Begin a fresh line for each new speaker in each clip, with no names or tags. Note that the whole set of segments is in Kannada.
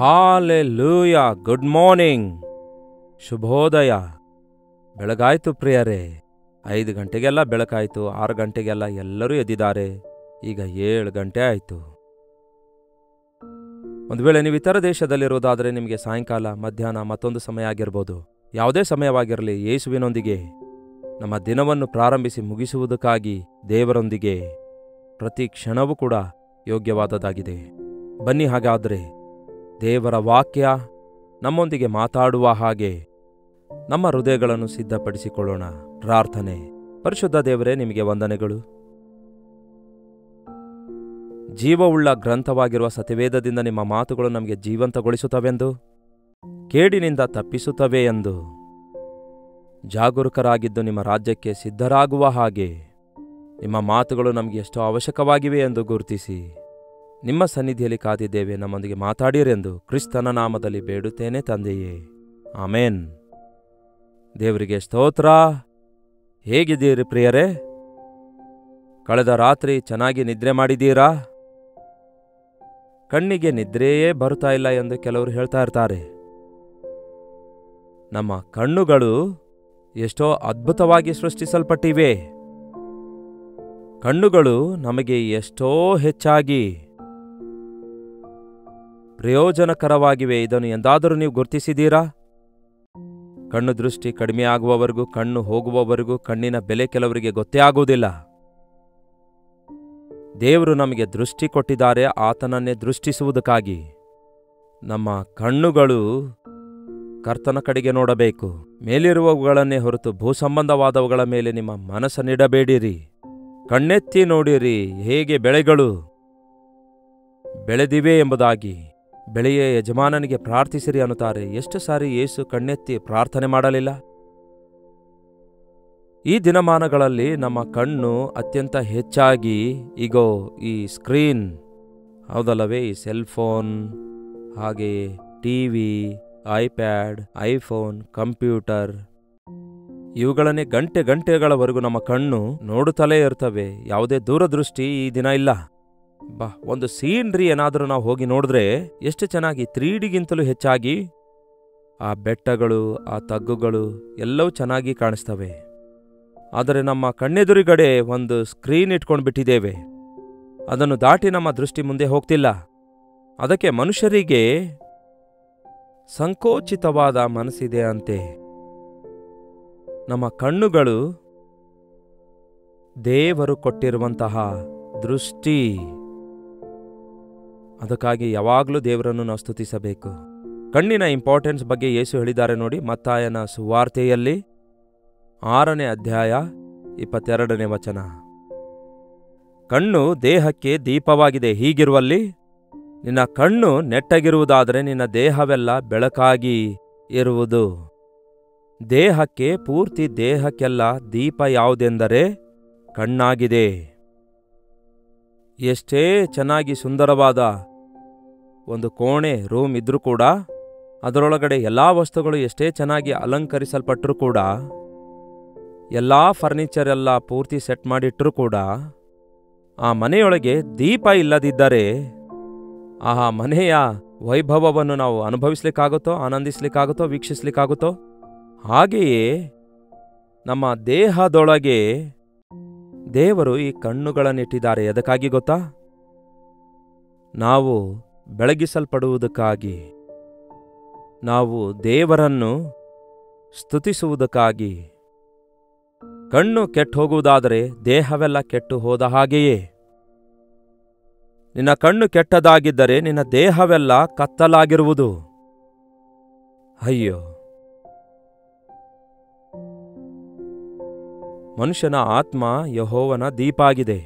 ಹಾಲೆಲೂಯ. ಗುಡ್ ಮಾರ್ನಿಂಗ್, ಶುಭೋದಯ. ಬೆಳಗಾಯ್ತು ಪ್ರಿಯರೇ. 5 ಗಂಟೆಗೆಲ್ಲ ಬೆಳಕಾಯ್ತು, 6 ಗಂಟೆಗೆಲ್ಲ ಎಲ್ಲರೂ ಎದ್ದಿದ್ದಾರೆ. ಈಗ 7 ಗಂಟೆ ಆಯಿತು. ಒಂದು ವೇಳೆ ನೀವು ಇತರ ದೇಶದಲ್ಲಿರೋದಾದರೆ ನಿಮಗೆ ಸಾಯಂಕಾಲ, ಮಧ್ಯಾಹ್ನ, ಮತ್ತೊಂದು ಸಮಯ ಆಗಿರ್ಬೋದು. ಯಾವುದೇ ಸಮಯವಾಗಿರಲಿ, ಯೇಸುವಿನೊಂದಿಗೆ ನಮ್ಮ ದಿನವನ್ನು ಪ್ರಾರಂಭಿಸಿ ಮುಗಿಸುವುದಕ್ಕಾಗಿ ದೇವರೊಂದಿಗೆ ಪ್ರತಿ ಕ್ಷಣವೂ ಕೂಡ ಯೋಗ್ಯವಾದದ್ದಾಗಿದೆ. ಬನ್ನಿ, ಹಾಗಾದರೆ ದೇವರ ವಾಕ್ಯ ನಮ್ಮೊಂದಿಗೆ ಮಾತಾಡುವ ಹಾಗೆ ನಮ್ಮ ಹೃದಯಗಳನ್ನು ಸಿದ್ಧಪಡಿಸಿಕೊಳ್ಳೋಣ. ಪ್ರಾರ್ಥನೆ. ಪರಿಶುದ್ಧ ದೇವರೇ, ನಿಮಗೆ ವಂದನೆಗಳು. ಜೀವವುಳ್ಳ ಗ್ರಂಥವಾಗಿರುವ ಸತ್ಯವೇದದಿಂದ ನಿಮ್ಮ ಮಾತುಗಳು ನಮಗೆ ಜೀವಂತಗೊಳಿಸುತ್ತವೆಂದು, ಕೇಡಿನಿಂದ ತಪ್ಪಿಸುತ್ತವೆ ಎಂದು, ಜಾಗರೂಕರಾಗಿದ್ದು ನಿಮ್ಮ ರಾಜ್ಯಕ್ಕೆ ಸಿದ್ಧರಾಗುವ ಹಾಗೆ ನಿಮ್ಮ ಮಾತುಗಳು ನಮಗೆ ಎಷ್ಟೋ ಅವಶ್ಯಕವಾಗಿವೆ ಎಂದು ಗುರುತಿಸಿ ನಿಮ್ಮ ಸನ್ನಿಧಿಯಲ್ಲಿ ಕಾದಿದ್ದೇವೆ. ನಮ್ಮೊಂದಿಗೆ ಮಾತಾಡಿರೆಂದು ಕ್ರಿಸ್ತನ ನಾಮದಲ್ಲಿ ಬೇಡುತ್ತೇನೆ ತಂದೆಯೇ, ಆಮೇನ್. ದೇವರಿಗೆ ಸ್ತೋತ್ರ. ಹೇಗಿದ್ದೀರಿ ಪ್ರಿಯರೇ? ಕಳೆದ ರಾತ್ರಿ ಚೆನ್ನಾಗಿ ನಿದ್ರೆ ಮಾಡಿದ್ದೀರಾ? ಕಣ್ಣಿಗೆ ನಿದ್ರೆಯೇ ಬರುತ್ತಾ ಇಲ್ಲ ಎಂದು ಕೆಲವರು ಹೇಳ್ತಾ ಇರ್ತಾರೆ. ನಮ್ಮ ಕಣ್ಣುಗಳು ಎಷ್ಟೋ ಅದ್ಭುತವಾಗಿ ಸೃಷ್ಟಿಸಲ್ಪಟ್ಟಿವೆ. ಕಣ್ಣುಗಳು ನಮಗೆ ಎಷ್ಟೋ ಹೆಚ್ಚಾಗಿ ಪ್ರಯೋಜನಕರವಾಗಿವೆ. ಇದನ್ನು ಎಂದಾದರೂ ನೀವು ಗುರುತಿಸಿದ್ದೀರಾ? ಕಣ್ಣು ದೃಷ್ಟಿ ಕಡಿಮೆ ಆಗುವವರೆಗೂ, ಕಣ್ಣು ಹೋಗುವವರೆಗೂ ಕಣ್ಣಿನ ಬೆಲೆ ಕೆಲವರಿಗೆ ಗೊತ್ತೇ ಆಗುವುದಿಲ್ಲ. ದೇವರು ನಮಗೆ ದೃಷ್ಟಿ ಕೊಟ್ಟಿದ್ದಾರೆ, ಆತನನ್ನೇ ದೃಷ್ಟಿಸುವುದಕ್ಕಾಗಿ. ನಮ್ಮ ಕಣ್ಣುಗಳು ಕರ್ತನ ಕಡೆಗೆ ನೋಡಬೇಕು. ಮೇಲಿರುವವುಗಳನ್ನೇ ಹೊರತು ಭೂಸಂಬಂಧವಾದವುಗಳ ಮೇಲೆ ನಿಮ್ಮ ಮನಸ್ಸನ್ನಿಡಬೇಡಿರಿ. ಕಣ್ಣೆತ್ತಿ ನೋಡಿರಿ, ಹೇಗೆ ಬೆಳೆಗಳು ಬೆಳೆದಿವೆ ಎಂಬುದಾಗಿ. ಬೆಳೆಯ ಯಜಮಾನನಿಗೆ ಪ್ರಾರ್ಥಿಸಿರಿ ಅನ್ನುತ್ತಾರೆ. ಎಷ್ಟು ಸಾರಿ ಯೇಸು ಕಣ್ಣೆತ್ತಿ ಪ್ರಾರ್ಥನೆ ಮಾಡಲಿಲ್ಲ? ಈ ದಿನಮಾನಗಳಲ್ಲಿ ನಮ್ಮ ಕಣ್ಣು ಅತ್ಯಂತ ಹೆಚ್ಚಾಗಿ ಈಗೋ ಈ ಸ್ಕ್ರೀನ್, ಹೌದಲ್ಲವೇ, ಈ ಸೆಲ್ಫೋನ್, ಹಾಗೆಯೇ ಟಿವಿ, ಐಪ್ಯಾಡ್, ಐಫೋನ್, ಕಂಪ್ಯೂಟರ್, ಇವುಗಳನ್ನೇ ಗಂಟೆಗಳವರೆಗೂ ನಮ್ಮ ಕಣ್ಣು ನೋಡುತ್ತಲೇ ಇರ್ತವೆ. ಯಾವುದೇ ದೂರದೃಷ್ಟಿ ಈ ದಿನ ಇಲ್ಲ. ಒಂದು ಸೀನ್ರಿ ಏನಾದರೂ ನಾವು ಹೋಗಿ ನೋಡಿದ್ರೆ ಎಷ್ಟು ಚೆನ್ನಾಗಿ 3Dಗಿಂತಲೂ ಹೆಚ್ಚಾಗಿ ಆ ಬೆಟ್ಟಗಳು, ಆ ತಗ್ಗುಗಳು ಎಲ್ಲವೂ ಚೆನ್ನಾಗಿ ಕಾಣಿಸ್ತವೆ. ಆದರೆ ನಮ್ಮ ಕಣ್ಣೆದುರುಗಡೆ ಒಂದು ಸ್ಕ್ರೀನ್ ಇಟ್ಕೊಂಡು ಬಿಟ್ಟಿದ್ದೇವೆ. ಅದನ್ನು ದಾಟಿ ನಮ್ಮ ದೃಷ್ಟಿ ಮುಂದೆ ಹೋಗ್ತಿಲ್ಲ. ಅದಕ್ಕೆ ಮನುಷ್ಯರಿಗೆ ಸಂಕೋಚಿತವಾದ ಮನಸ್ಸಿದೆ ಅಂತೆ. ನಮ್ಮ ಕಣ್ಣುಗಳು ದೇವರು ಕೊಟ್ಟಿರುವಂತಹ ದೃಷ್ಟಿ. ಅದಕ್ಕಾಗಿ ಯಾವಾಗಲೂ ದೇವರನ್ನು ನಾವು ಸ್ತುತಿಸಬೇಕು. ಕಣ್ಣಿನ ಇಂಪಾರ್ಟೆನ್ಸ್ ಬಗ್ಗೆ ಯೇಸು ಹೇಳಿದ್ದಾರೆ ನೋಡಿ, ಮತ್ತಾಯನ ಸುವಾರ್ತೆಯಲ್ಲಿ 6ನೇ ಅಧ್ಯಾಯ 22ನೇ ವಚನ. ಕಣ್ಣು ದೇಹಕ್ಕೆ ದೀಪವಾಗಿದೆ. ಹೀಗಿರುವಲ್ಲಿ ನಿನ್ನ ಕಣ್ಣು ನೆಟ್ಟಗಿರುವುದಾದರೆ ನಿನ್ನ ದೇಹವೆಲ್ಲ ಬೆಳಕಾಗಿ ಇರುವುದು. ದೇಹಕ್ಕೆ, ಪೂರ್ತಿ ದೇಹಕ್ಕೆಲ್ಲ ದೀಪ ಯಾವುದೆಂದರೆ ಕಣ್ಣಾಗಿದೆ. ಎಷ್ಟೇ ಚೆನ್ನಾಗಿ ಸುಂದರವಾದ ಒಂದು ಕೋಣೆ, ರೂಮ್ ಇದ್ರೂ ಕೂಡ, ಅದರೊಳಗಡೆ ಎಲ್ಲ ವಸ್ತುಗಳು ಎಷ್ಟೇ ಚೆನ್ನಾಗಿ ಅಲಂಕರಿಸಲ್ಪಟ್ಟರೂ ಕೂಡ, ಎಲ್ಲ ಫರ್ನಿಚರ್ ಎಲ್ಲ ಪೂರ್ತಿ ಸೆಟ್ ಮಾಡಿಟ್ಟರೂ ಕೂಡ, ಆ ಮನೆಯೊಳಗೆ ದೀಪ ಇಲ್ಲದಿದ್ದರೆ ಆ ಮನೆಯ ವೈಭವವನ್ನು ನಾವು ಅನುಭವಿಸ್ಲಿಕ್ಕಾಗುತ್ತೋ, ಆನಂದಿಸ್ಲಿಕ್ಕಾಗುತ್ತೋ, ವೀಕ್ಷಿಸ್ಲಿಕ್ಕಾಗುತ್ತೋ? ಹಾಗೆಯೇ ನಮ್ಮ ದೇಹದೊಳಗೆ ದೇವರು ಈ ಕಣ್ಣುಗಳನ್ನಿಟ್ಟಿದ್ದಾರೆ. ಎದಕ್ಕಾಗಿ ಗೊತ್ತಾ? ನಾವು ಬೆಳಗಿಸಲ್ಪಡುವುದಕ್ಕಾಗಿ, ನಾವು ದೇವರನ್ನು ಸ್ತುತಿಸುವುದಕ್ಕಾಗಿ. ಕಣ್ಣು ಕೆಟ್ಟು ಹೋಗುವುದಾದರೆ ದೇಹವೆಲ್ಲ ಕೆಟ್ಟು ಹೋದ ಹಾಗೆಯೇ. ನಿನ್ನ ಕಣ್ಣು ಕೆಟ್ಟದಾಗಿದ್ದರೆ ನಿನ್ನ ದೇಹವೆಲ್ಲ ಕತ್ತಲಾಗಿರುವುದು. ಅಯ್ಯೋ! ಮನುಷ್ಯನ ಆತ್ಮ ಯೆಹೋವನ ದೀಪ ಆಗಿದೆ.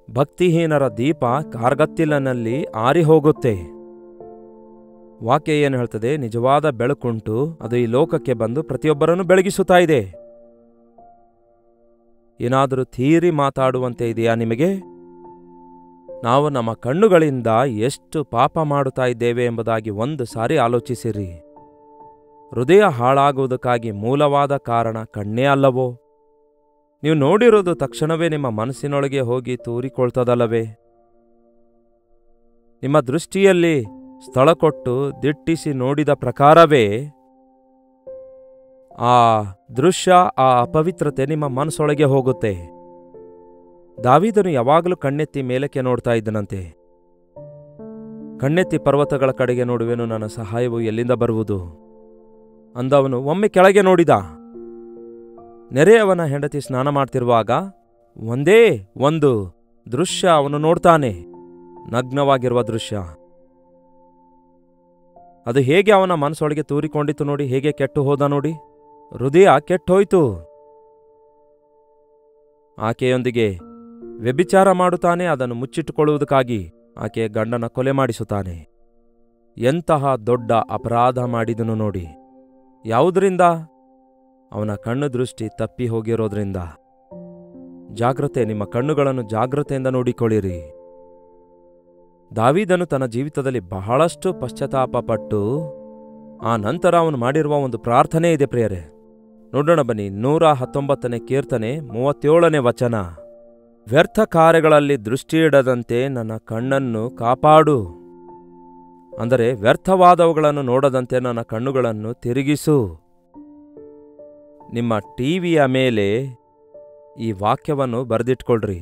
ಭಕ್ತಿಹೀನರ ದೀಪ ಕಾರ್ಗತ್ತಿಲಿನಲ್ಲಿ ಆರಿಹೋಗುತ್ತೆ. ವಾಕ್ಯ ಏನು ಹೇಳ್ತದೆ? ನಿಜವಾದ ಬೆಳಕುಂಟು, ಅದು ಈ ಲೋಕಕ್ಕೆ ಬಂದು ಪ್ರತಿಯೊಬ್ಬರನ್ನು ಬೆಳಗಿಸುತ್ತಾ ಇದೆ. ಏನಾದರೂ ಥಿಯರಿ ಮಾತಾಡುವಂತೆ ಇದೆಯಾ ನಿಮಗೆ? ನಾವು ನಮ್ಮ ಕಣ್ಣುಗಳಿಂದ ಎಷ್ಟು ಪಾಪ ಮಾಡುತ್ತಾ ಇದ್ದೇವೆ ಎಂಬುದಾಗಿ ಒಂದು ಸಾರಿ ಆಲೋಚಿಸಿರಿ. ಹೃದಯ ಹಾಳಾಗುವುದಕ್ಕಾಗಿ ಮೂಲವಾದ ಕಾರಣ ಕಣ್ಣೇ ಅಲ್ಲವೋ? ನೀವು ನೋಡಿರೋದು ತಕ್ಷಣವೇ ನಿಮ್ಮ ಮನಸ್ಸಿನೊಳಗೆ ಹೋಗಿ ತೂರಿಕೊಳ್ತದಲ್ಲವೇ? ನಿಮ್ಮ ದೃಷ್ಟಿಯಲ್ಲಿ ಸ್ಥಳ ಕೊಟ್ಟು ದಿಟ್ಟಿಸಿ ನೋಡಿದ ಪ್ರಕಾರವೇ ಆ ದೃಶ್ಯ, ಆ ಅಪವಿತ್ರತೆ ನಿಮ್ಮ ಮನಸ್ಸೊಳಗೆ ಹೋಗುತ್ತೆ. ದಾವೀದನು ಯಾವಾಗಲೂ ಕಣ್ಣೆತ್ತಿ ಮೇಲಕ್ಕೆ ನೋಡ್ತಾ ಇದ್ದನಂತೆ. ಕಣ್ಣೆತ್ತಿ ಪರ್ವತಗಳ ಕಡೆಗೆ ನೋಡುವೆನು, ನನ್ನ ಸಹಾಯವು ಎಲ್ಲಿಂದ ಬರುವುದು ಅಂದವನು ಒಮ್ಮೆ ಕೆಳಗೆ ನೋಡಿದ. ನೆರೆಯವನ ಹೆಂಡತಿ ಸ್ನಾನ ಮಾಡ್ತಿರುವಾಗ ಒಂದೇ ಒಂದು ದೃಶ್ಯ ಅವನು ನೋಡ್ತಾನೆ, ನಗ್ನವಾಗಿರುವ ದೃಶ್ಯ. ಅದು ಹೇಗೆ ಅವನ ಮನಸ್ಸೊಳಗೆ ತೂರಿಕೊಂಡಿತು ನೋಡಿ, ಹೇಗೆ ಕೆಟ್ಟು ಹೋದ ನೋಡಿ. ಹೃದಯ ಕೆಟ್ಟೋಯ್ತು. ಆಕೆಯೊಂದಿಗೆ ವ್ಯಭಿಚಾರ ಮಾಡುತ್ತಾನೆ. ಅದನ್ನು ಮುಚ್ಚಿಟ್ಟುಕೊಳ್ಳುವುದಕ್ಕಾಗಿ ಆಕೆಯ ಗಂಡನ ಕೊಲೆ ಮಾಡಿಸುತ್ತಾನೆ. ಎಂತಹ ದೊಡ್ಡ ಅಪರಾಧ ಮಾಡಿದನು ನೋಡಿ. ಯಾವುದರಿಂದ? ಅವನ ಕಣ್ಣು ದೃಷ್ಟಿ ತಪ್ಪಿ ಹೋಗಿರೋದ್ರಿಂದ. ಜಾಗ್ರತೆ, ನಿಮ್ಮ ಕಣ್ಣುಗಳನ್ನು ಜಾಗ್ರತೆಯಿಂದ ನೋಡಿಕೊಳ್ಳಿರಿ. ದಾವೀದನು ತನ್ನ ಜೀವಿತದಲ್ಲಿ ಬಹಳಷ್ಟು ಪಶ್ಚಾತ್ತಾಪ ಪಟ್ಟು ಆ ನಂತರ ಅವನು ಮಾಡಿರುವ ಒಂದು ಪ್ರಾರ್ಥನೆ ಇದೆ ಪ್ರಿಯರೇ. ನೋಡೋಣ ಬನ್ನಿ. 119ನೇ ಕೀರ್ತನೆ 37ನೇ ವಚನ. ವ್ಯರ್ಥ ಕಾರ್ಯಗಳಲ್ಲಿ ದೃಷ್ಟಿಯಿಡದಂತೆ ನನ್ನ ಕಣ್ಣನ್ನು ಕಾಪಾಡು. ಅಂದರೆ ವ್ಯರ್ಥವಾದವುಗಳನ್ನು ನೋಡದಂತೆ ನನ್ನ ಕಣ್ಣುಗಳನ್ನು ತಿರುಗಿಸು. ನಿಮ್ಮ ಟಿವಿಯ ಮೇಲೆ ಈ ವಾಕ್ಯವನ್ನು ಬರೆದಿಟ್ಕೊಳ್ರಿ.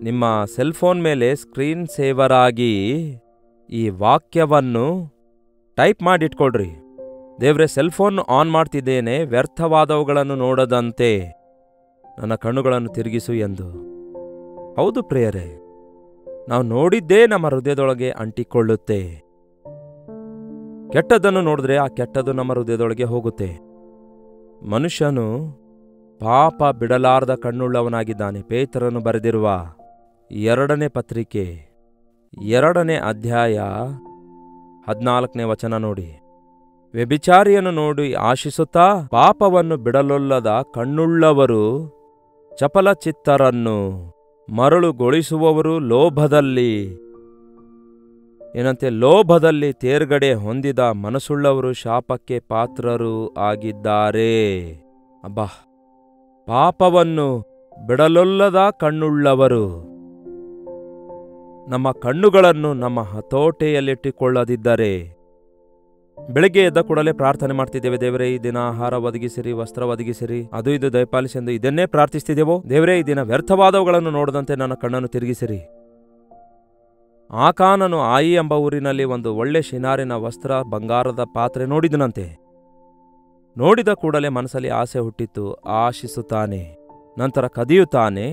ನಿಮ್ಮ ಸೆಲ್ಫೋನ್ ಮೇಲೆ ಸ್ಕ್ರೀನ್ ಸೇವರ್ ಆಗಿ ಈ ವಾಕ್ಯವನ್ನು ಟೈಪ್ ಮಾಡಿಟ್ಕೊಳ್ರಿ. ದೇವ್ರೆ, ಸೆಲ್ಫೋನ್ ಆನ್ ಮಾಡ್ತಿದ್ದೇನೆ, ವ್ಯರ್ಥವಾದವುಗಳನ್ನು ನೋಡದಂತೆ ನನ್ನ ಕಣ್ಣುಗಳನ್ನು ತಿರುಗಿಸು ಎಂದು. ಹೌದು ಪ್ರಿಯರೇ, ನಾವು ನೋಡಿದ್ದೇ ನಮ್ಮ ಹೃದಯದೊಳಗೆ ಅಂಟಿಕೊಳ್ಳುತ್ತೆ. ಕೆಟ್ಟದ್ದನ್ನು ನೋಡಿದ್ರೆ ಆ ಕೆಟ್ಟದ್ದು ನಮ್ಮ ಹೃದಯದೊಳಗೆ ಹೋಗುತ್ತೆ. ಮನುಷ್ಯನು ಪಾಪ ಬಿಡಲಾರದ ಕಣ್ಣುಳ್ಳವನಾಗಿದ್ದಾನೆ. ಪೇತ್ರನು ಬರೆದಿರುವ 2ನೇ ಪತ್ರಿಕೆ 2ನೇ ಅಧ್ಯಾಯ 14ನೇ ವಚನ ನೋಡಿ. ವ್ಯಭಿಚಾರಿಯನ್ನು ನೋಡಿ ಆಶಿಸುತ್ತಾ ಪಾಪವನ್ನು ಬಿಡಲೊಲ್ಲದ ಕಣ್ಣುಳ್ಳವರು, ಚಪಲಚಿತ್ತರನ್ನು ಮರಳುಗೊಳಿಸುವವರು, ಲೋಭದಲ್ಲಿ ಏನಂತೆ ಲೋಭದಲ್ಲಿ ತೇರ್ಗಡೆ ಹೊಂದಿದ ಮನಸ್ಸುಳ್ಳವರು ಶಾಪಕ್ಕೆ ಪಾತ್ರರು ಆಗಿದ್ದಾರೆ. ಅಬ್ಬಾ, ಪಾಪವನ್ನು ಬಿಡಲೊಲ್ಲದ ಕಣ್ಣುಳ್ಳವರು. ನಮ್ಮ ಕಣ್ಣುಗಳನ್ನು ನಮ್ಮ ಹತೋಟೆಯಲ್ಲಿಟ್ಟುಕೊಳ್ಳದಿದ್ದರೆ, ಬೆಳಗ್ಗೆ ಎದ್ದ ಕೂಡಲೇ ಪ್ರಾರ್ಥನೆ ಮಾಡ್ತಿದ್ದೇವೆ, ದೇವರೇ ಈ ದಿನ ಆಹಾರ ಒದಗಿಸಿರಿ, ವಸ್ತ್ರ ಒದಗಿಸಿರಿ, ಅದು ಇದು ದಯಪಾಲಿಸಿ ಎಂದು ಇದನ್ನೇ ಪ್ರಾರ್ಥಿಸ್ತಿದ್ದೇವೋ? ದೇವರೇ ಈ ದಿನ ವ್ಯರ್ಥವಾದವುಗಳನ್ನು ನೋಡದಂತೆ ನನ್ನ ಕಣ್ಣನ್ನು ತಿರುಗಿಸಿರಿ. ಆಕಾನನು ಆಯಿ ಎಂಬ ಊರಿನಲ್ಲಿ ಒಂದು ಒಳ್ಳೆ ಶಿನಾರಿನ ವಸ್ತ್ರ, ಬಂಗಾರದ ಪಾತ್ರೆ ನೋಡಿದನಂತೆ. ನೋಡಿದ ಕೂಡಲೇ ಮನಸ್ಸಲ್ಲಿ ಆಸೆ ಹುಟ್ಟಿತ್ತು. ಆಶಿಸುತ್ತಾನೆ, ನಂತರ ಕದಿಯುತ್ತಾನೆ,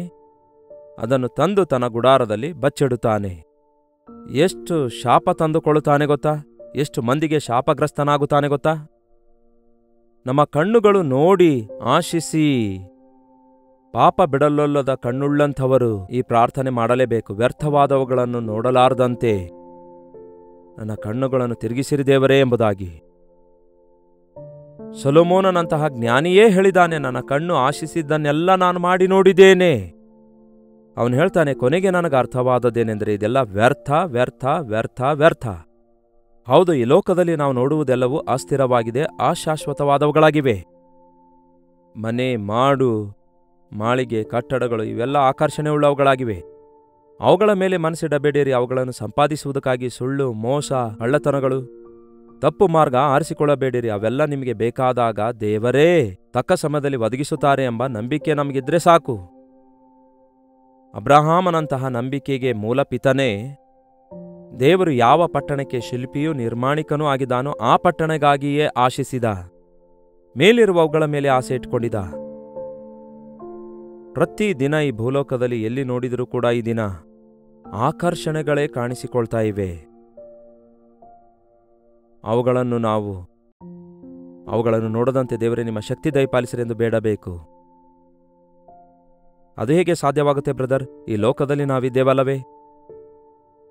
ಅದನ್ನು ತಂದು ತನ್ನ ಗುಡಾರದಲ್ಲಿ ಬಚ್ಚಿಡುತ್ತಾನೆ. ಎಷ್ಟು ಶಾಪ ತಂದುಕೊಳ್ಳುತ್ತಾನೆ ಗೊತ್ತಾ? ಎಷ್ಟು ಮಂದಿಗೆ ಶಾಪಗ್ರಸ್ತನಾಗುತ್ತಾನೆ ಗೊತ್ತಾ? ನಮ್ಮ ಕಣ್ಣುಗಳು ನೋಡಿ ಆಶಿಸಿ ಪಾಪ ಬಿಡಲೊಲ್ಲದ ಕಣ್ಣುಳ್ಳಂಥವರು ಈ ಪ್ರಾರ್ಥನೆ ಮಾಡಲೇಬೇಕು. ವ್ಯರ್ಥವಾದವುಗಳನ್ನು ನೋಡಲಾರದಂತೆ ನನ್ನ ಕಣ್ಣುಗಳನ್ನು ತಿರುಗಿಸಿರಿ ದೇವರೇ ಎಂಬುದಾಗಿ. ಸೊಲೊಮೋನನಂತಹ ಜ್ಞಾನಿಯೇ ಹೇಳಿದಾನೆ, ನನ್ನ ಕಣ್ಣು ಆಶಿಸಿದ್ದನ್ನೆಲ್ಲ ನಾನು ಮಾಡಿ ನೋಡಿದ್ದೇನೆ. ಅವನು ಹೇಳ್ತಾನೆ, ಕೊನೆಗೆ ನನಗೆ ಅರ್ಥವಾದದ್ದೇನೆಂದರೆ ಇದೆಲ್ಲ ವ್ಯರ್ಥ ವ್ಯರ್ಥ ವ್ಯರ್ಥ ವ್ಯರ್ಥ. ಹೌದು, ಈ ಲೋಕದಲ್ಲಿ ನಾವು ನೋಡುವುದೆಲ್ಲವೂ ಅಸ್ಥಿರವಾಗಿದೆ, ಅಶಾಶ್ವತವಾದವುಗಳಾಗಿವೆ. ಮನೆ, ಮಾಡು, ಮಾಳಿಗೆ, ಕಟ್ಟಡಗಳು ಇವೆಲ್ಲ ಆಕರ್ಷಣೆ ಉಳ್ಳವುಗಳಾಗಿವೆ. ಅವುಗಳ ಮೇಲೆ ಮನಸ್ಸಿಡಬೇಡಿರಿ. ಅವುಗಳನ್ನು ಸಂಪಾದಿಸುವುದಕ್ಕಾಗಿ ಸುಳ್ಳು, ಮೋಸ, ಕಳ್ಳತನಗಳು, ತಪ್ಪು ಮಾರ್ಗ ಆರಿಸಿಕೊಳ್ಳಬೇಡಿರಿ. ಅವೆಲ್ಲ ನಿಮಗೆ ಬೇಕಾದಾಗ ದೇವರೇ ತಕ್ಕ ಸಮಯದಲ್ಲಿ ಒದಗಿಸುತ್ತಾರೆ ಎಂಬ ನಂಬಿಕೆ ನಮಗಿದ್ರೆ ಸಾಕು. ಅಬ್ರಹಾಮನಂತಹ ನಂಬಿಕೆಗೆ ಮೂಲಪಿತನೇ ದೇವರು ಯಾವ ಪಟ್ಟಣಕ್ಕೆ ಶಿಲ್ಪಿಯೂ ನಿರ್ಮಾಣಿಕನೂ ಆಗಿದ್ದಾನೋ ಆ ಪಟ್ಟಣಗಾಗಿಯೇ ಆಶಿಸಿದ. ಮೇಲಿರುವವುಗಳ ಮೇಲೆ ಆಸೆ ಇಟ್ಕೊಂಡಿದ್ದ. ಪ್ರತಿ ದಿನ ಈ ಭೂಲೋಕದಲ್ಲಿ ಎಲ್ಲಿ ನೋಡಿದರೂ ಕೂಡ ಈ ದಿನ ಆಕರ್ಷಣೆಗಳೇ ಕಾಣಿಸಿಕೊಳ್ತಾ ಇವೆ. ಅವುಗಳನ್ನು ನೋಡದಂತೆ ದೇವರೇ ನಿಮ್ಮ ಶಕ್ತಿ ದಯಪಾಲಿಸಿರಿ ಎಂದು ಬೇಡಬೇಕು. ಅದು ಹೇಗೆ ಸಾಧ್ಯವಾಗುತ್ತೆ ಬ್ರದರ್? ಈ ಲೋಕದಲ್ಲಿ ನಾವಿದ್ದೇವಲ್ಲವೇ?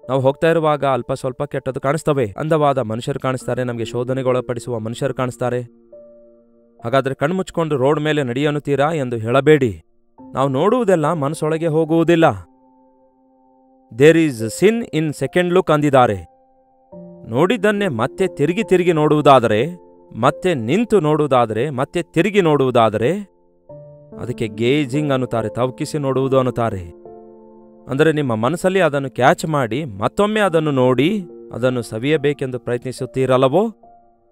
ನಾವು ಹೋಗ್ತಾ ಇರುವಾಗ ಅಲ್ಪ ಸ್ವಲ್ಪ ಕೆಟ್ಟದ್ದು ಕಾಣಿಸ್ತವೆ. ಅಂದವಾದ ಮನುಷ್ಯರು ಕಾಣಿಸ್ತಾರೆ, ನಮಗೆ ಶೋಧನೆಗೊಳಪಡಿಸುವ ಮನುಷ್ಯರು ಕಾಣಿಸ್ತಾರೆ. ಹಾಗಾದರೆ ಕಣ್ಮುಚ್ಕೊಂಡು ರೋಡ್ ಮೇಲೆ ನಡೆಯನ್ನುತ್ತೀರಾ ಎಂದು ಹೇಳಬೇಡಿ. ನಾವು ನೋಡುವುದೆಲ್ಲ ಮನಸ್ಸೊಳಗೆ ಹೋಗುವುದಿಲ್ಲ. There is sin in second look ಅಂದಿದ್ದಾರೆ. ನೋಡಿದ್ದನ್ನೇ ಮತ್ತೆ ತಿರುಗಿ ನೋಡುವುದಾದರೆ, ಮತ್ತೆ ನಿಂತು ನೋಡುವುದಾದರೆ, ಮತ್ತೆ ತಿರುಗಿ ನೋಡುವುದಾದರೆ ಅದಕ್ಕೆ ಗೇಜಿಂಗ್ ಅನ್ನುತ್ತಾರೆ, ತವಕಿಸಿ ನೋಡುವುದು ಅನ್ನುತ್ತಾರೆ. ಅಂದರೆ ನಿಮ್ಮ ಮನಸ್ಸಲ್ಲಿ ಅದನ್ನು ಕ್ಯಾಚ್ ಮಾಡಿ ಮತ್ತೊಮ್ಮೆ ಅದನ್ನು ನೋಡಿ ಅದನ್ನು ಸವಿಯಬೇಕೆಂದು ಪ್ರಯತ್ನಿಸುತ್ತೀರಲ್ಲವೋ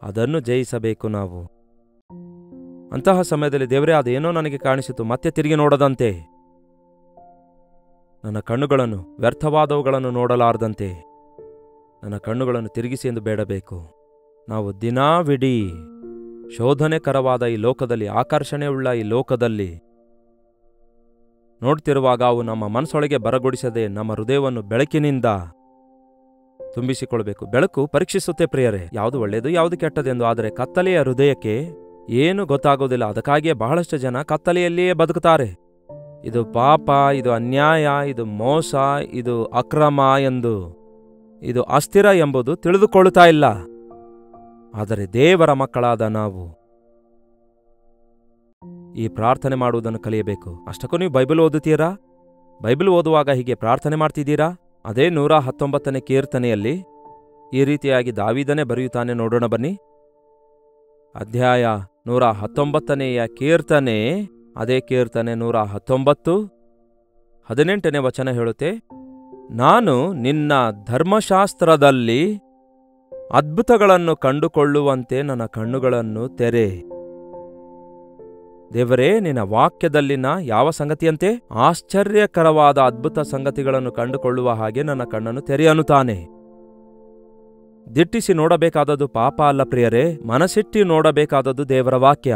ಅದನ್ನು ಜಯಿಸಬೇಕು ನಾವು. ಅಂತಹ ಸಮಯದಲ್ಲಿ ದೇವರೇ ಅದೇನೋ ನನಗೆ ಕಾಣಿಸಿತು, ಮತ್ತೆ ತಿರುಗಿ ನೋಡದಂತೆ, ನನ್ನ ಕಣ್ಣುಗಳನ್ನು ವ್ಯರ್ಥವಾದವುಗಳನ್ನು ನೋಡಲಾರದಂತೆ ನನ್ನ ಕಣ್ಣುಗಳನ್ನು ತಿರುಗಿಸಿ ಎಂದು ಬೇಡಬೇಕು. ನಾವು ದಿನಾವಿಡೀ ಶೋಧನೆಕರವಾದ ಈ ಲೋಕದಲ್ಲಿ, ಆಕರ್ಷಣೆಯುಳ್ಳ ಈ ಲೋಕದಲ್ಲಿ ನೋಡ್ತಿರುವಾಗ ಅವು ನಮ್ಮ ಮನಸ್ಸೊಳಗೆ ಬರಗೊಡಿಸದೆ ನಮ್ಮ ಹೃದಯವನ್ನು ಬೆಳಕಿನಿಂದ ತುಂಬಿಸಿಕೊಳ್ಬೇಕು. ಬೆಳಕು ಪರೀಕ್ಷಿಸುತ್ತೆ ಪ್ರಿಯರೇ, ಯಾವುದು ಒಳ್ಳೆಯದು ಯಾವುದು ಕೆಟ್ಟದೆಂದು. ಆದರೆ ಕತ್ತಲೆಯ ಹೃದಯಕ್ಕೆ ಏನು ಗೊತ್ತಾಗೋದಿಲ್ಲ. ಅದಕ್ಕಾಗಿಯೇ ಬಹಳಷ್ಟು ಜನ ಕತ್ತಲೆಯಲ್ಲಿಯೇ ಬದುಕುತ್ತಾರೆ. ಇದು ಪಾಪ, ಇದು ಅನ್ಯಾಯ, ಇದು ಮೋಸ, ಇದು ಅಕ್ರಮ ಎಂದು, ಇದು ಅಸ್ಥಿರ ಎಂಬುದು ತಿಳಿದುಕೊಳ್ಳುತ್ತಾ ಇಲ್ಲ. ಆದರೆ ದೇವರ ಮಕ್ಕಳಾದ ನಾವು ಈ ಪ್ರಾರ್ಥನೆ ಮಾಡುವುದನ್ನು ಕಲಿಯಬೇಕು. ಅಷ್ಟಕ್ಕೂ ನೀವು ಬೈಬಲ್ ಓದುತ್ತೀರಾ? ಬೈಬಲ್ ಓದುವಾಗ ಹೀಗೆ ಪ್ರಾರ್ಥನೆ ಮಾಡ್ತಿದ್ದೀರಾ? ಅದೇ 119ನೇ ಕೀರ್ತನೆಯಲ್ಲಿ ಈ ರೀತಿಯಾಗಿ ದಾವೀದನೇ ಬರೆಯುತ್ತಾನೆ. ನೋಡೋಣ ಬನ್ನಿ. ಅಧ್ಯಾಯ 119ನೆಯ ಕೀರ್ತನೆ, ಅದೇ ಕೀರ್ತನೆ 119, 18ನೇ ವಚನ ಹೇಳುತ್ತೆ, ನಾನು ನಿನ್ನ ಧರ್ಮಶಾಸ್ತ್ರದಲ್ಲಿ ಅದ್ಭುತಗಳನ್ನು ಕಂಡುಕೊಳ್ಳುವಂತೆ ನನ್ನ ಕಣ್ಣುಗಳನ್ನು ತೆರೆ. ದೇವರೇ, ನಿನ್ನ ವಾಕ್ಯದಲ್ಲಿನ ಯಾವ ಸಂಗತಿಯಂತೆ ಆಶ್ಚರ್ಯಕರವಾದ ಅದ್ಭುತ ಸಂಗತಿಗಳನ್ನು ಕಂಡುಕೊಳ್ಳುವ ಹಾಗೆ ನನ್ನ ಕಣ್ಣನ್ನು ತೆರೆ ಅನ್ನುತ್ತಾನೆ. ದಿಟ್ಟಿಸಿ ನೋಡಬೇಕಾದದ್ದು ಪಾಪ ಅಲ್ಲ ಪ್ರಿಯರೇ, ಮನಸ್ಸಿಟ್ಟಿ ನೋಡಬೇಕಾದದ್ದು ದೇವರ ವಾಕ್ಯ.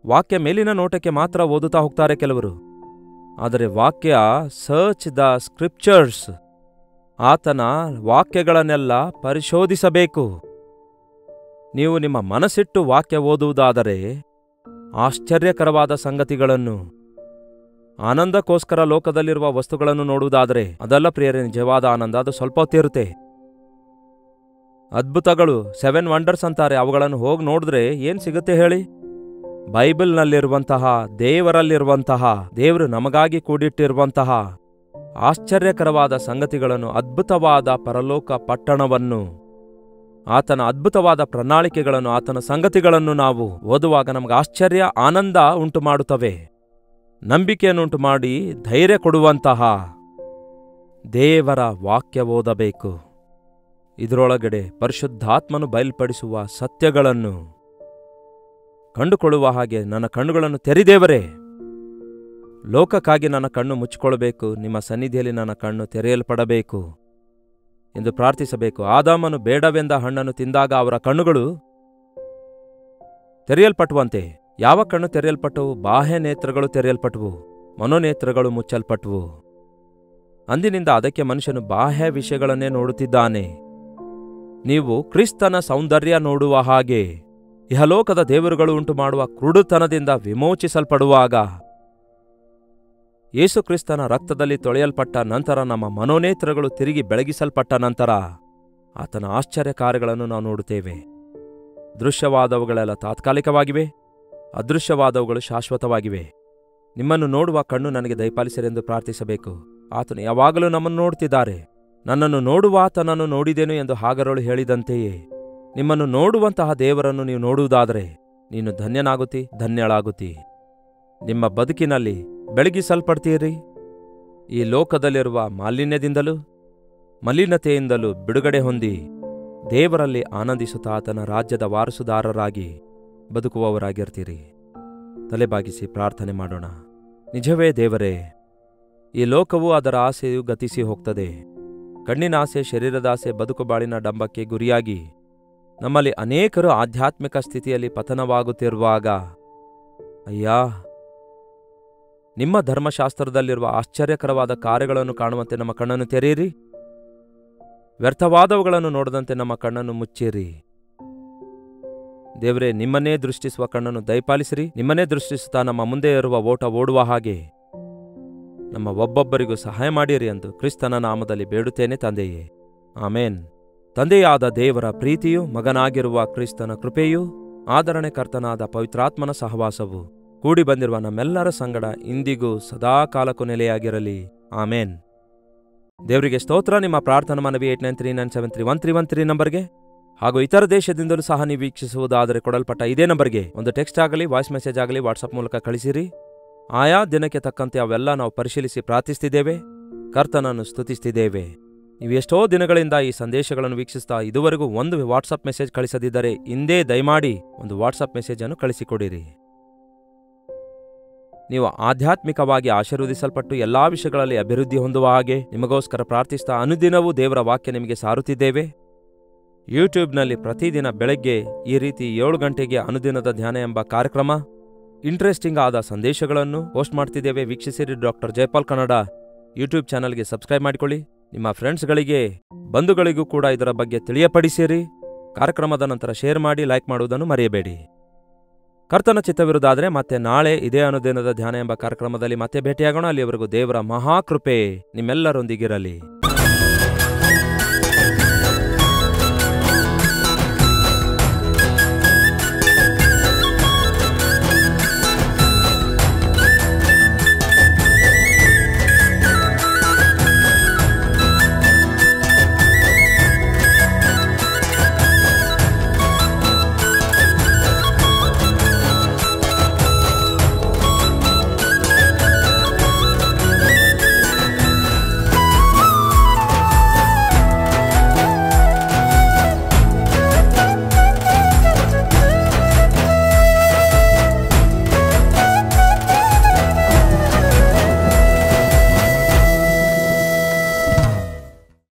ವಾಕ್ಯ ಮೇಲಿನ ನೋಟಕ್ಕೆ ಮಾತ್ರ ಓದುತ್ತಾ ಹೋಗ್ತಾರೆ ಕೆಲವರು. ಆದರೆ ವಾಕ್ಯ, ಸರ್ಚ್ ದ ಸ್ಕ್ರಿಪ್ಚರ್ಸ್, ಆತನ ವಾಕ್ಯಗಳನ್ನೆಲ್ಲ ಪರಿಶೋಧಿಸಬೇಕು. ನೀವು ನಿಮ್ಮ ಮನಸ್ಸಿಟ್ಟು ವಾಕ್ಯ ಓದುವುದಾದರೆ ಆಶ್ಚರ್ಯಕರವಾದ ಸಂಗತಿಗಳನ್ನು, ಆನಂದಕ್ಕೋಸ್ಕರ ಲೋಕದಲ್ಲಿರುವ ವಸ್ತುಗಳನ್ನು ನೋಡುವುದಾದರೆ ಅದೆಲ್ಲ ಪ್ರಿಯರೇ ನಿಜವಾದ ಆನಂದ. ಅದು ಸ್ವಲ್ಪ ಹೊತ್ತಿರುತ್ತೆ. ಅದ್ಭುತಗಳು 7 ವಂಡರ್ಸ್ ಅಂತಾರೆ, ಅವುಗಳನ್ನು ಹೋಗಿ ನೋಡಿದ್ರೆ ಏನ್ ಸಿಗುತ್ತೆ ಹೇಳಿ? ಬೈಬಲ್ನಲ್ಲಿರುವಂತಹ, ದೇವರಲ್ಲಿರುವಂತಹ, ದೇವರು ನಮಗಾಗಿ ಕೂಡಿಟ್ಟಿರುವಂತಹ ಆಶ್ಚರ್ಯಕರವಾದ ಸಂಗತಿಗಳನ್ನು, ಅದ್ಭುತವಾದ ಪರಲೋಕ ಪಟ್ಟಣವನ್ನು, ಆತನ ಅದ್ಭುತವಾದ ಪ್ರಣಾಳಿಕೆಗಳನ್ನು, ಆತನ ಸಂಗತಿಗಳನ್ನು ನಾವು ಓದುವಾಗ ನಮಗೆ ಆಶ್ಚರ್ಯ, ಆನಂದ ಉಂಟು ಮಾಡುತ್ತವೆ. ನಂಬಿಕೆಯನ್ನುಂಟು ಮಾಡಿ ಧೈರ್ಯ ಕೊಡುವಂತಹ ದೇವರ ವಾಕ್ಯ ಓದಬೇಕು. ಇದರೊಳಗಡೆ ಪರಿಶುದ್ಧಾತ್ಮನು ಬಯಲ್ಪಡಿಸುವ ಸತ್ಯಗಳನ್ನು ಕಂಡುಕೊಳ್ಳುವ ಹಾಗೆ ನನ್ನ ಕಣ್ಣುಗಳನ್ನು ತೆರೆದೇವರೇ. ಲೋಕಕ್ಕಾಗಿ ನನ್ನ ಕಣ್ಣು ಮುಚ್ಚಿಕೊಳ್ಳಬೇಕು, ನಿಮ್ಮ ಸನ್ನಿಧಿಯಲ್ಲಿ ನನ್ನ ಕಣ್ಣು ತೆರೆಯಲ್ಪಡಬೇಕು ಎಂದು ಪ್ರಾರ್ಥಿಸಬೇಕು. ಆದಾಮನು ಬೇಡವೆಂದ ಹಣ್ಣನ್ನು ತಿಂದಾಗ ಅವರ ಕಣ್ಣುಗಳು ತೆರೆಯಲ್ಪಟ್ಟುವಂತೆ. ಯಾವ ಕಣ್ಣು ತೆರೆಯಲ್ಪಟ್ಟವು? ಬಾಹ್ಯ ನೇತ್ರಗಳು ತೆರೆಯಲ್ಪಟ್ಟವು, ಮನೋನೇತ್ರಗಳು ಮುಚ್ಚಲ್ಪಟ್ಟವು. ಅಂದಿನಿಂದ ಅದಕ್ಕೆ ಮನುಷ್ಯನು ಬಾಹ್ಯ ವಿಷಯಗಳನ್ನೇ ನೋಡುತ್ತಿದ್ದಾನೆ. ನೀವು ಕ್ರಿಸ್ತನ ಸೌಂದರ್ಯ ನೋಡುವ ಹಾಗೆ ಇಹಲೋಕದ ದೇವರುಗಳು ಉಂಟು ಮಾಡುವ ಕ್ರೂಡುತನದಿಂದ ವಿಮೋಚಿಸಲ್ಪಡುವಾಗ, ಯೇಸುಕ್ರಿಸ್ತನ ರಕ್ತದಲ್ಲಿ ತೊಳೆಯಲ್ಪಟ್ಟ ನಂತರ, ನಮ್ಮ ಮನೋನೇತ್ರಗಳು ತಿರುಗಿ ಬೆಳಗಿಸಲ್ಪಟ್ಟ ನಂತರ ಆತನ ಆಶ್ಚರ್ಯ ಕಾರ್ಯಗಳನ್ನು ನಾವು ನೋಡುತ್ತೇವೆ. ದೃಶ್ಯವಾದವುಗಳೆಲ್ಲ ತಾತ್ಕಾಲಿಕವಾಗಿವೆ, ಅದೃಶ್ಯವಾದವುಗಳು ಶಾಶ್ವತವಾಗಿವೆ. ನಿಮ್ಮನ್ನು ನೋಡುವ ಕಣ್ಣು ನನಗೆ ದಯಪಾಲಿಸಿರೆಂದು ಪ್ರಾರ್ಥಿಸಬೇಕು. ಆತನು ಯಾವಾಗಲೂ ನಮ್ಮನ್ನು ನೋಡುತ್ತಿದ್ದಾರೆ. ನನ್ನನ್ನು ನೋಡುವ ಆತನನ್ನು ನೋಡಿದೆನು ಎಂದು ಹಾಗರಳು ಹೇಳಿದಂತೆಯೇ ನಿಮ್ಮನ್ನು ನೋಡುವಂತಹ ದೇವರನ್ನು ನೀವು ನೋಡುವುದಾದರೆ ನೀನು ಧನ್ಯನಾಗುತ್ತಿ, ಧನ್ಯಳಾಗುತ್ತಿ. ನಿಮ್ಮ ಬದುಕಿನಲ್ಲಿ ಬೆಳಗಿಸಲ್ಪಡ್ತೀರಿ. ಈ ಲೋಕದಲ್ಲಿರುವ ಮಾಲಿನ್ಯದಿಂದಲೂ ಮಲಿನತೆಯಿಂದಲೂ ಬಿಡುಗಡೆ ಹೊಂದಿ ದೇವರಲ್ಲಿ ಆನಂದಿಸುತ್ತಾ ಆತನ ರಾಜ್ಯದ ವಾರಸುದಾರರಾಗಿ ಬದುಕುವವರಾಗಿರ್ತೀರಿ. ತಲೆಬಾಗಿಸಿ ಪ್ರಾರ್ಥನೆ ಮಾಡೋಣ. ನಿಜವೇ ದೇವರೇ, ಈ ಲೋಕವು ಅದರ ಆಸೆಯು ಗತಿಸಿ ಹೋಗ್ತದೆ. ಕಣ್ಣಿನ ಆಸೆ, ಶರೀರದ ಆಸೆ, ಬದುಕು ಬಾಳಿನ ಡಂಬಕ್ಕೆ ಗುರಿಯಾಗಿ ನಮ್ಮಲ್ಲಿ ಅನೇಕರು ಆಧ್ಯಾತ್ಮಿಕ ಸ್ಥಿತಿಯಲ್ಲಿ ಪತನವಾಗುತ್ತಿರುವಾಗ, ಅಯ್ಯಾ, ನಿಮ್ಮ ಧರ್ಮಶಾಸ್ತ್ರದಲ್ಲಿರುವ ಆಶ್ಚರ್ಯಕರವಾದ ಕಾರ್ಯಗಳನ್ನು ಕಾಣುವಂತೆ ನಮ್ಮ ಕಣ್ಣನ್ನು ತೆರೆಯಿರಿ. ವ್ಯರ್ಥವಾದವುಗಳನ್ನು ನೋಡದಂತೆ ನಮ್ಮ ಕಣ್ಣನ್ನು ಮುಚ್ಚಿರಿ. ದೇವರೇ, ನಿಮ್ಮನ್ನೇ ದೃಷ್ಟಿಸುವ ಕಣ್ಣನ್ನು ದಯಪಾಲಿಸಿರಿ. ನಿಮ್ಮನ್ನೇ ದೃಷ್ಟಿಸುತ್ತಾ ನಮ್ಮ ಮುಂದೆ ಇರುವ ಓಟ ಓಡುವ ಹಾಗೆ ನಮ್ಮ ಒಬ್ಬೊಬ್ಬರಿಗೂ ಸಹಾಯ ಮಾಡಿರಿ ಎಂದು ಕ್ರಿಸ್ತನ ನಾಮದಲ್ಲಿ ಬೇಡುತ್ತೇನೆ ತಂದೆಯೇ, ಆಮೇನ್. ತಂದೆಯಾದ ದೇವರ ಪ್ರೀತಿಯು, ಮಗನಾಗಿರುವ ಕ್ರಿಸ್ತನ ಕೃಪೆಯೂ, ಆದರಣೆಕರ್ತನಾದ ಪವಿತ್ರಾತ್ಮನ ಸಹವಾಸವು ಕೂಡಿ ಬಂದಿರುವ ನಮ್ಮೆಲ್ಲರ ಸಂಗಡ ಇಂದಿಗೂ ಸದಾಕಾಲಕ್ಕೂ ನೆಲೆಯಾಗಿರಲಿ. ಆಮೇನ್. ದೇವರಿಗೆ ಸ್ತೋತ್ರ. ನಿಮ್ಮ ಪ್ರಾರ್ಥನಾ ಮನವಿ 8939731313 ನಂಬರ್ಗೆ ಹಾಗೂ ಇತರ ದೇಶದಿಂದಲೂ ಸಹ ನೀವು ವೀಕ್ಷಿಸುವುದಾದರೆ ಕೊಡಲ್ಪಟ್ಟ ಇದೇ ನಂಬರ್ಗೆ ಒಂದು ಟೆಕ್ಸ್ಟ್ ಆಗಲಿ, ವಾಯ್ಸ್ ಮೆಸೇಜ್ ಆಗಲಿ ವಾಟ್ಸಪ್ ಮೂಲಕ ಕಳಿಸಿರಿ. ಆಯಾ ದಿನಕ್ಕೆ ತಕ್ಕಂತೆ ಅವೆಲ್ಲ ನಾವು ಪರಿಶೀಲಿಸಿ ಪ್ರಾರ್ಥಿಸ್ತಿದ್ದೇವೆ, ಕರ್ತನನ್ನು ಸ್ತುತಿಸ್ತಿದ್ದೇವೆ. ನೀವು ಎಷ್ಟೋ ದಿನಗಳಿಂದ ಈ ಸಂದೇಶಗಳನ್ನು ವೀಕ್ಷಿಸ್ತಾ ಇದುವರೆಗೂ ಒಂದು ವಾಟ್ಸಪ್ ಮೆಸೇಜ್ ಕಳಿಸದಿದ್ದರೆ ಇಂದೇ ದಯಮಾಡಿ ಒಂದು ವಾಟ್ಸಪ್ ಮೆಸೇಜನ್ನು ಕಳಿಸಿಕೊಡಿರಿ. ನೀವು ಆಧ್ಯಾತ್ಮಿಕವಾಗಿ ಆಶೀರ್ವದಿಸಲ್ಪಟ್ಟು ಎಲ್ಲಾ ವಿಷಯಗಳಲ್ಲಿ ಅಭಿವೃದ್ಧಿ ಹೊಂದುವ ಹಾಗೆ ನಿಮಗೋಸ್ಕರ ಪ್ರಾರ್ಥಿಸ್ತಾ ಅನುದಿನವೂ ದೇವರ ವಾಕ್ಯ ನಿಮಗೆ ಸಾರುತ್ತಿದ್ದೇವೆ. ಯೂಟ್ಯೂಬ್ನಲ್ಲಿ ಪ್ರತಿದಿನ ಬೆಳಗ್ಗೆ ಈ ರೀತಿ 7 ಗಂಟೆಗೆ ಅನುದಿನದ ಧ್ಯಾನ ಎಂಬ ಕಾರ್ಯಕ್ರಮ, ಇಂಟ್ರೆಸ್ಟಿಂಗ್ ಆದ ಸಂದೇಶಗಳನ್ನು ಪೋಸ್ಟ್ ಮಾಡ್ತಿದ್ದೇವೆ. ವೀಕ್ಷಿಸಿರಿ. ಡಾಕ್ಟರ್ ಜಯಪಾಲ್ ಕನ್ನಡ ಯೂಟ್ಯೂಬ್ ಚಾನಲ್ಗೆ ಸಬ್ಸ್ಕ್ರೈಬ್ ಮಾಡಿಕೊಳ್ಳಿ. ನಿಮ್ಮ ಫ್ರೆಂಡ್ಸ್ಗಳಿಗೆ, ಬಂಧುಗಳಿಗೂ ಕೂಡ ಇದರ ಬಗ್ಗೆ ತಿಳಿಯಪಡಿಸಿರಿ. ಕಾರ್ಯಕ್ರಮದ ನಂತರ ಶೇರ್ ಮಾಡಿ, ಲೈಕ್ ಮಾಡುವುದನ್ನು ಮರೆಯಬೇಡಿ. ಕರ್ತನ ಚಿತ್ತವಿರುವುದಾದರೆ ಮತ್ತೆ ನಾಳೆ ಇದೇ ಅನುದಿನದ ಧ್ಯಾನ ಎಂಬ ಕಾರ್ಯಕ್ರಮದಲ್ಲಿ ಮತ್ತೆ ಭೇಟಿಯಾಗೋಣ. ಅಲ್ಲಿಯವರೆಗೂ ದೇವರ ಮಹಾಕೃಪೆ ನಿಮ್ಮೆಲ್ಲರೊಂದಿಗಿರಲಿ.